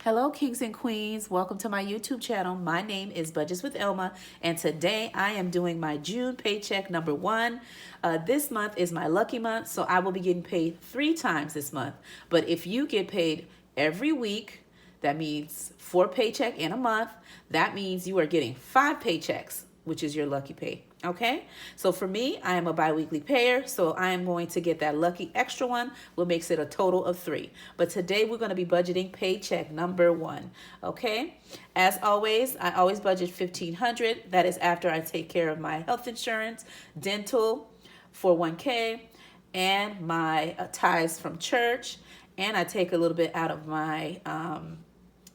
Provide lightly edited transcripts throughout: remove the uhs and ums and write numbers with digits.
Hello, kings and queens. Welcome to my YouTube channel. My name is Budgets with Elma, and today I am doing my June paycheck number 1. This month is my lucky month, so I will be getting paid 3 times this month. But if you get paid every week, that means 4 paychecks in a month. That means you are getting 5 paychecks, which is your lucky pay. Okay, so for me, I am a bi-weekly payer, so I am going to get that lucky extra one, which makes it a total of 3. But today we're going to be budgeting paycheck number 1. Okay, as always, I always budget $1,500. That is after I take care of my health insurance, dental, 401k, and my tithes from church, and I take a little bit out of my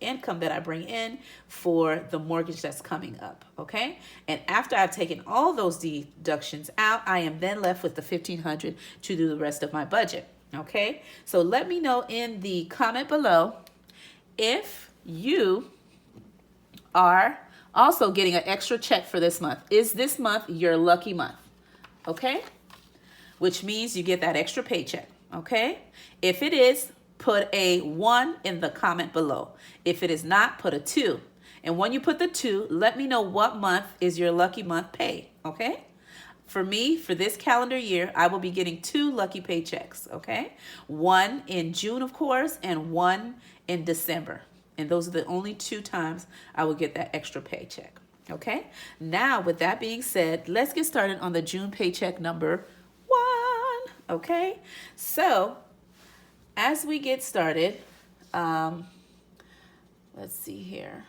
income that I bring in for the mortgage that's coming up. Okay, and after I've taken all those deductions out, I am then left with the $1,500 to do the rest of my budget. Okay, so let me know in the comment below if you are also getting an extra check for this month. Is this month your lucky month? Okay, which means you get that extra paycheck. Okay, if it is, put a 1 in the comment below. If it is not, put a 2. And when you put the 2, let me know what month is your lucky month pay, okay? For me, for this calendar year, I will be getting 2 lucky paychecks, okay? 1 in June, of course, and 1 in December. And those are the only 2 times I will get that extra paycheck, okay? Now, with that being said, let's get started on the June paycheck number 1, okay? So, as we get started, let's see here.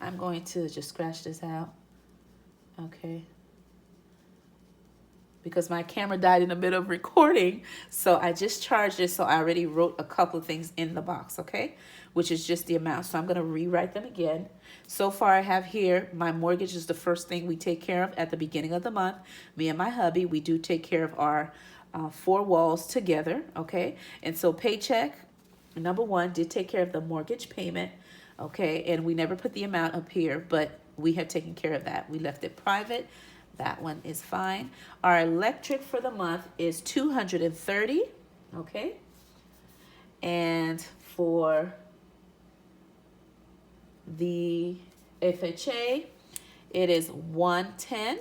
I'm going to just scratch this out. Okay. Because my camera died in the middle of recording, so I just charged it, so I already wrote a couple of things in the box, okay? Which is just the amount, so I'm going to rewrite them again. So far I have here, my mortgage is the first thing we take care of at the beginning of the month. Me and my hubby, we do take care of our 4 walls together, okay? And so paycheck number 1 did take care of the mortgage payment, okay? And we never put the amount up here, but we have taken care of that. We left it private. That one is fine. Our electric for the month is $230, okay? And for the FHA, it is $110,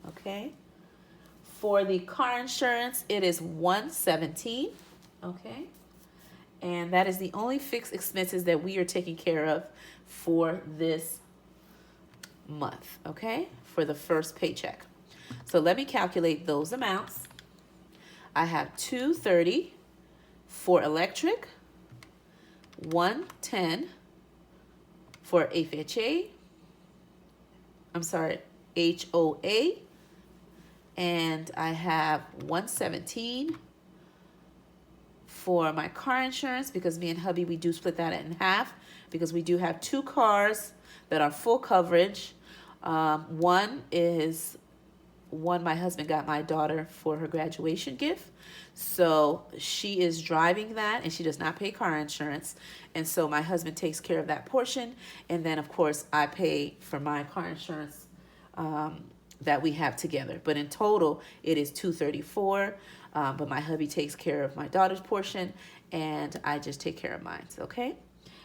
okay? For the car insurance, it is $117, okay? And that is the only fixed expenses that we are taking care of for this month, okay? For the first paycheck. So let me calculate those amounts. I have $230 for electric, $110 for FHA, HOA, and I have $117 for my car insurance, because me and hubby, we do split that in half because we do have 2 cars that are full coverage. One my husband got my daughter for her graduation gift. So she is driving that and she does not pay car insurance. And so my husband takes care of that portion. And then of course I pay for my car insurance that we have together. But in total, it is $234. But my hubby takes care of my daughter's portion and I just take care of mine, okay?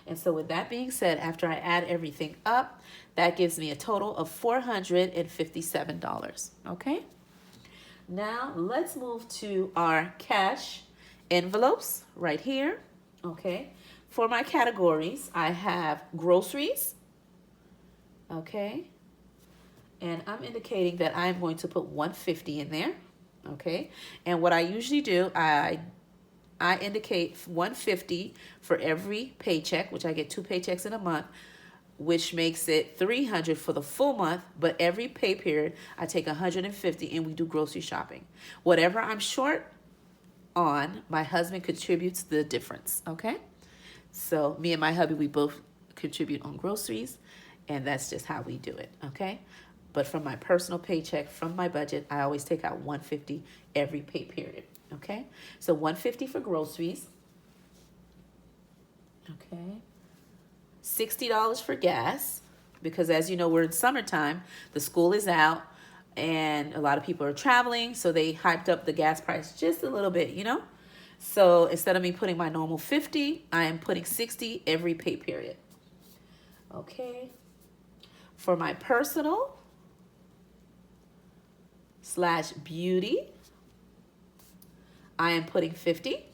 And so with that being said, after I add everything up, that gives me a total of $457, okay? Now let's move to our cash envelopes right here, okay? For my categories, I have groceries, okay? And I'm indicating that I'm going to put $150 in there, okay? And what I usually do, I indicate $150 for every paycheck, which I get 2 paychecks in a month, which makes it $300 for the full month. But every pay period, I take $150 and we do grocery shopping. Whatever I'm short on, my husband contributes the difference, okay? So me and my hubby, we both contribute on groceries, and that's just how we do it, okay? But from my personal paycheck, from my budget, I always take out $150 every pay period, okay? So $150 for groceries, okay? $60 for gas, because as you know, we're in summertime, the school is out, and a lot of people are traveling, so they hyped up the gas price just a little bit, you know? So instead of me putting my normal 50, I am putting 60 every pay period. Okay. For my personal / beauty, I am putting 50.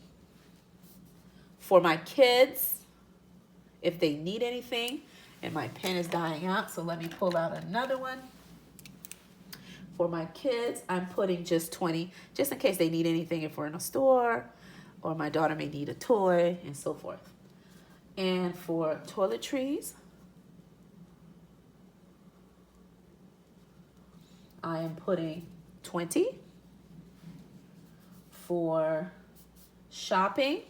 For my kids, if they need anything, and my pen is dying out, so let me pull out another one. For my kids, I'm putting just 20, just in case they need anything if we're in a store, or my daughter may need a toy, and so forth. And for toiletries, I am putting 20. For shopping,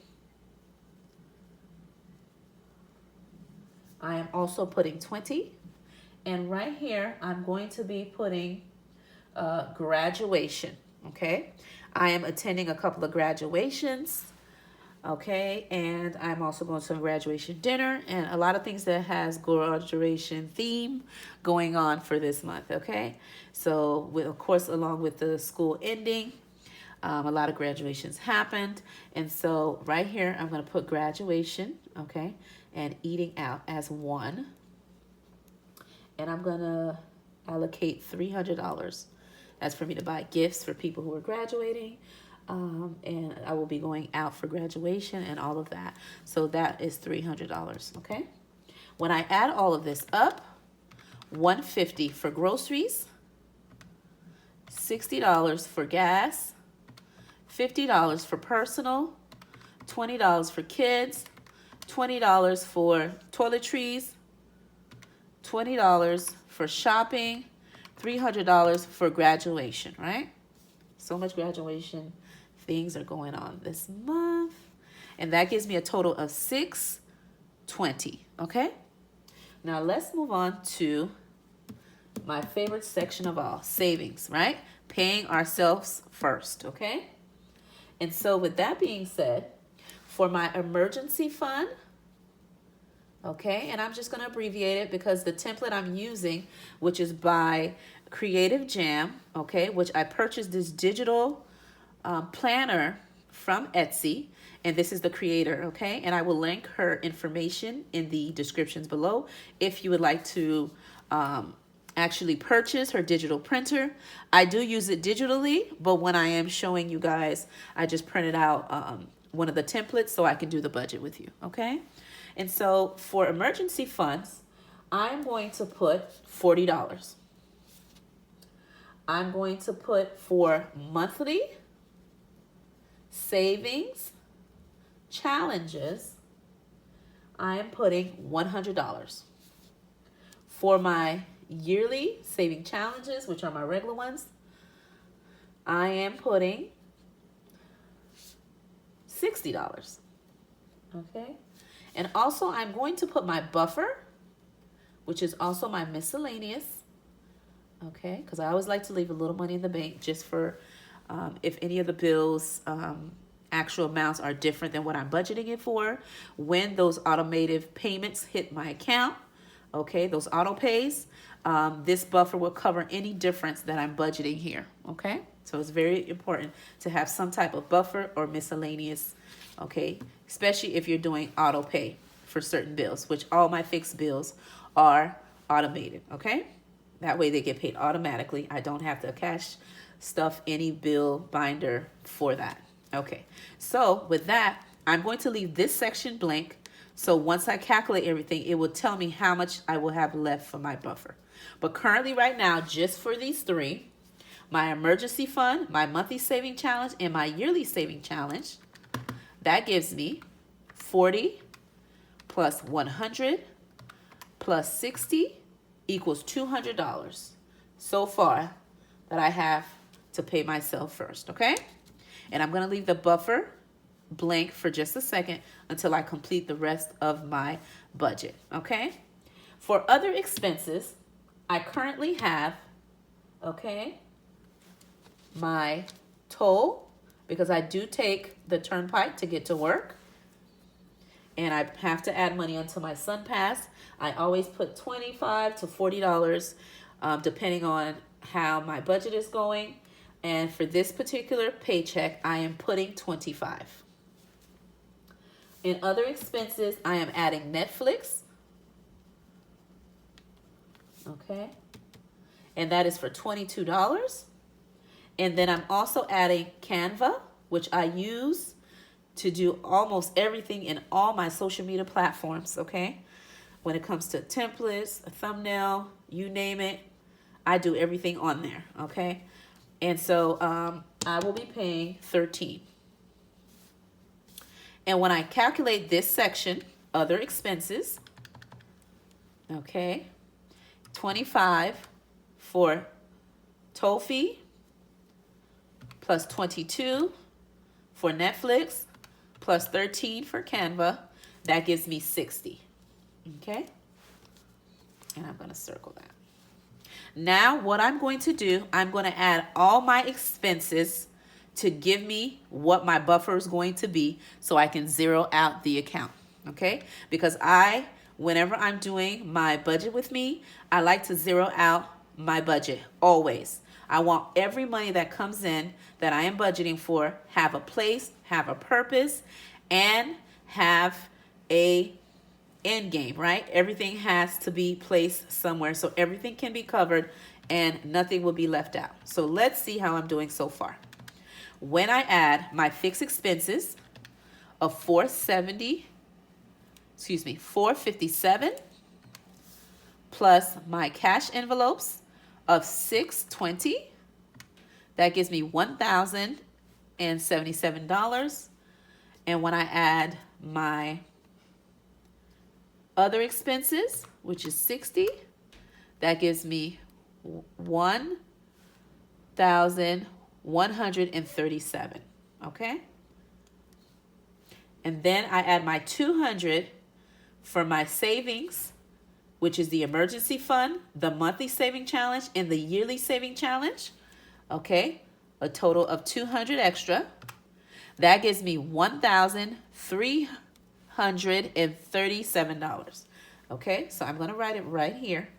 I am also putting 20. And right here, I'm going to be putting graduation, okay? I am attending a couple of graduations, okay? And I'm also going to a graduation dinner and a lot of things that has graduation theme going on for this month, okay? So, of course, along with the school ending, a lot of graduations happened. And so right here, I'm going to put graduation, okay, and eating out as one. And I'm going to allocate $300. That's for me to buy gifts for people who are graduating. And I will be going out for graduation and all of that. So that is $300, okay? When I add all of this up, $150 for groceries, $60 for gas, $50 for personal, $20 for kids, $20 for toiletries, $20 for shopping, $300 for graduation, right? So much graduation things are going on this month. And that gives me a total of $620, okay? Now let's move on to my favorite section of all, savings, right? Paying ourselves first, okay? And so with that being said, for my emergency fund, okay, and I'm just going to abbreviate it because the template I'm using, which is by Creative Jam, okay, which I purchased this digital planner from Etsy, and this is the creator, okay, and I will link her information in the descriptions below if you would like to actually purchase her digital printer. I do use it digitally, but when I am showing you guys, I just printed out one of the templates so I can do the budget with you, okay? And so for emergency funds, I'm going to put $40. I'm going to put for monthly savings challenges, I am putting $100. For my yearly saving challenges, which are my regular ones, I am putting $60. Okay? And also I'm going to put my buffer, which is also my miscellaneous, okay? Because I always like to leave a little money in the bank just for if any of the bills actual amounts are different than what I'm budgeting it for. When those automated payments hit my account, okay, those auto pays, this buffer will cover any difference that I'm budgeting here, okay? So it's very important to have some type of buffer or miscellaneous, okay, especially if you're doing auto pay for certain bills, which all my fixed bills are automated, okay? That way they get paid automatically. I don't have to cash stuff any bill binder for that. Okay, so with that, I'm going to leave this section blank. So once I calculate everything, it will tell me how much I will have left for my buffer. But currently right now, just for these three, my emergency fund, my monthly saving challenge, and my yearly saving challenge, that gives me 40 plus 100 plus 60 equals $200 so far that I have to pay myself first, okay? And I'm going to leave the buffer blank for just a second until I complete the rest of my budget, okay? For other expenses, I currently have, okay, my toll, because I do take the turnpike to get to work, and I have to add money onto my SunPass. I always put $25 to $40, depending on how my budget is going. And for this particular paycheck, I am putting $25. In other expenses, I am adding Netflix. Okay. And that is for $22. And then I'm also adding Canva, which I use to do almost everything in all my social media platforms, okay? When it comes to templates, a thumbnail, you name it, I do everything on there, okay? And so I will be paying $13. And when I calculate this section, other expenses, okay, $25 for toll fee, plus $22 for Netflix, plus $13 for Canva. That gives me $60. Okay? And I'm going to circle that. Now, what I'm going to do, I'm going to add all my expenses to give me what my buffer is going to be so I can zero out the account. Okay? Because whenever I'm doing my budget with me, I like to zero out my budget always. I want every money that comes in that I am budgeting for have a place, have a purpose, and have a end game, right? Everything has to be placed somewhere so everything can be covered and nothing will be left out. So let's see how I'm doing so far. When I add my fixed expenses of $457 plus my cash envelopes of $620, that gives me $1,077. And when I add my other expenses, which is $60, that gives me $1,137. Okay? And then I add my $200 for my savings, which is the emergency fund, the monthly saving challenge, and the yearly saving challenge. Okay? A total of $200 extra. That gives me $1,337. Okay? So I'm going to write it right here.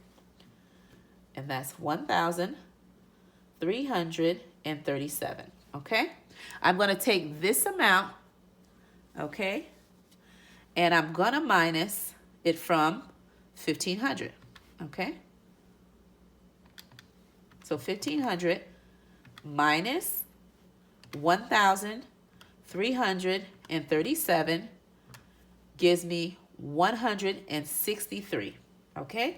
And that's $1,337. Okay? I'm going to take this amount, okay, and I'm going to minus it from $1,500. Okay? So $1,500 minus $1,337 gives me $163. Okay?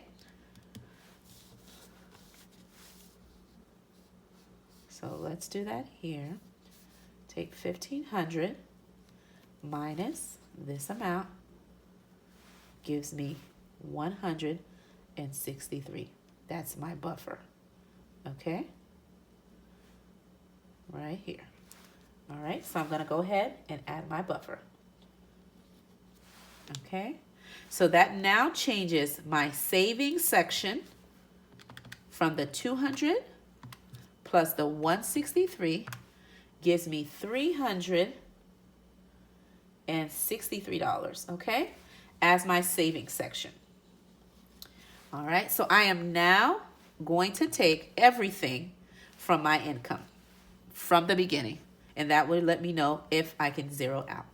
So let's do that here. Take $1,500 minus this amount gives me $163. That's my buffer. Okay? Right here. All right, so I'm going to go ahead and add my buffer. Okay? So that now changes my savings section from the 200 plus the 163 gives me $363, okay, as my savings section. All right, so I am now going to take everything from my income from the beginning, and that will let me know if I can zero out.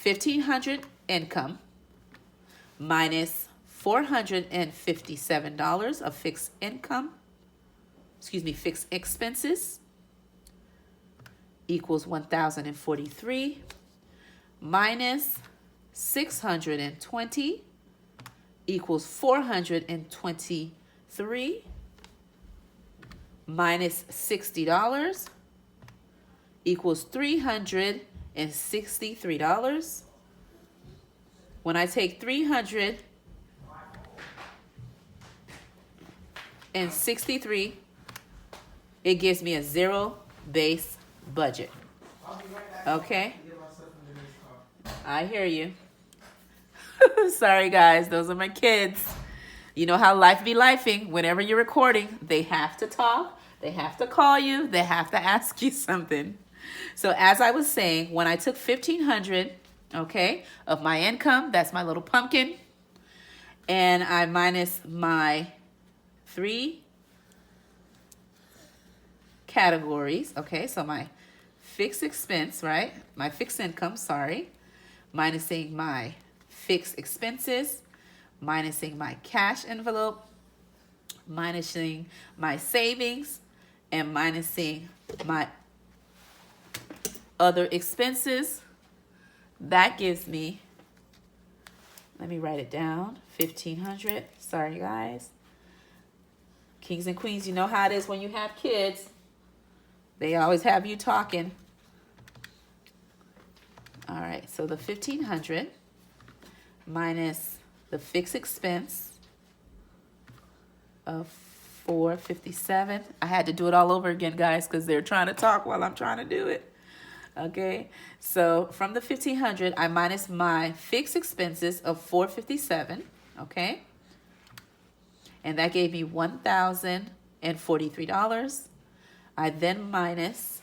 $1,500 income minus $457 of fixed expenses equals 1,043 minus 620 equals 423 minus $60 equals $363. When I take $363, it gives me a zero-based budget. Okay? I hear you. Sorry, guys. Those are my kids. You know how life be lifing. Whenever you're recording, they have to talk. They have to call you. They have to ask you something. So as I was saying, when I took $1,500, okay, of my income, that's my little pumpkin, and I minus my 3 categories, okay, so my fixed expense, right, my fixed income, sorry, minusing my fixed expenses, minusing my cash envelope, minusing my savings, and minusing my other expenses. That gives me, let me write it down, 1,500. Sorry, guys. Kings and queens, you know how it is when you have kids. They always have you talking. All right, so the 1,500 minus the fixed expense of 457. I had to do it all over again, guys, because they're trying to talk while I'm trying to do it. Okay, so from the 1,500, I minus my fixed expenses of 457. Okay, and that gave me $1,043. I then minus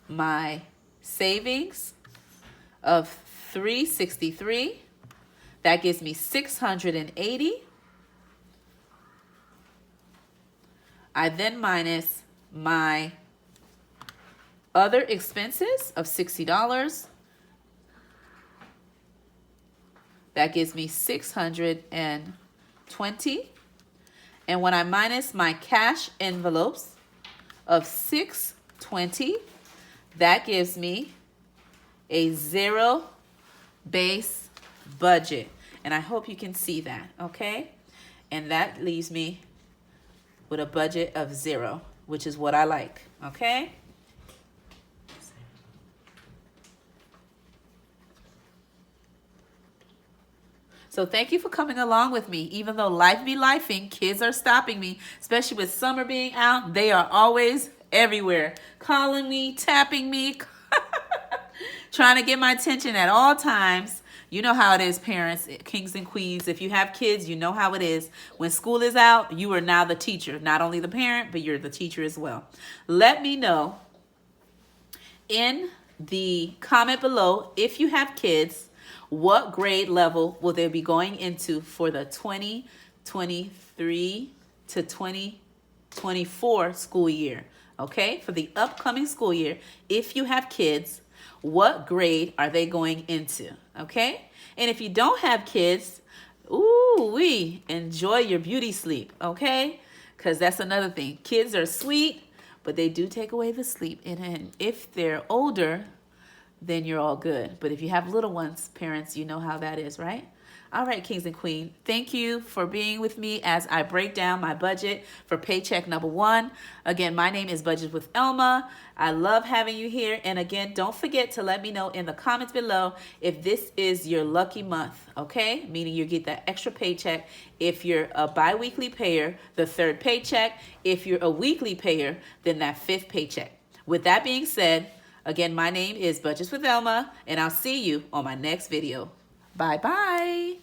my savings of 363. That gives me 680. I then minus my other expenses of $60. That gives me 620. And when I minus my cash envelopes of 620, that gives me a zero base budget. And I hope you can see that, okay? And that leaves me with a budget of 0, which is what I like, okay? So thank you for coming along with me. Even though life be lifing, kids are stopping me, especially with summer being out. They are always everywhere, calling me, tapping me, trying to get my attention at all times. You know how it is, parents, kings and queens. If you have kids, you know how it is. When school is out, you are now the teacher. Not only the parent, but you're the teacher as well. Let me know in the comment below, if you have kids, what grade level will they be going into for the 2023 to 2024 school year? Okay, for the upcoming school year, if you have kids, what grade are they going into? Okay, and if you don't have kids, enjoy your beauty sleep, okay? Because that's another thing. Kids are sweet, but they do take away the sleep. And if they're older, then you're all good. But if you have little ones, parents, you know how that is, right? All right, kings and queens, thank you for being with me as I break down my budget for paycheck number 1. Again, my name is Budget with Elma. I love having you here. And again, don't forget to let me know in the comments below if this is your lucky month, okay? Meaning you get that extra paycheck. If you're a bi-weekly payer, the 3rd paycheck. If you're a weekly payer, then that 5th paycheck. With that being said, again, my name is Budget with Elma, and I'll see you on my next video. Bye-bye.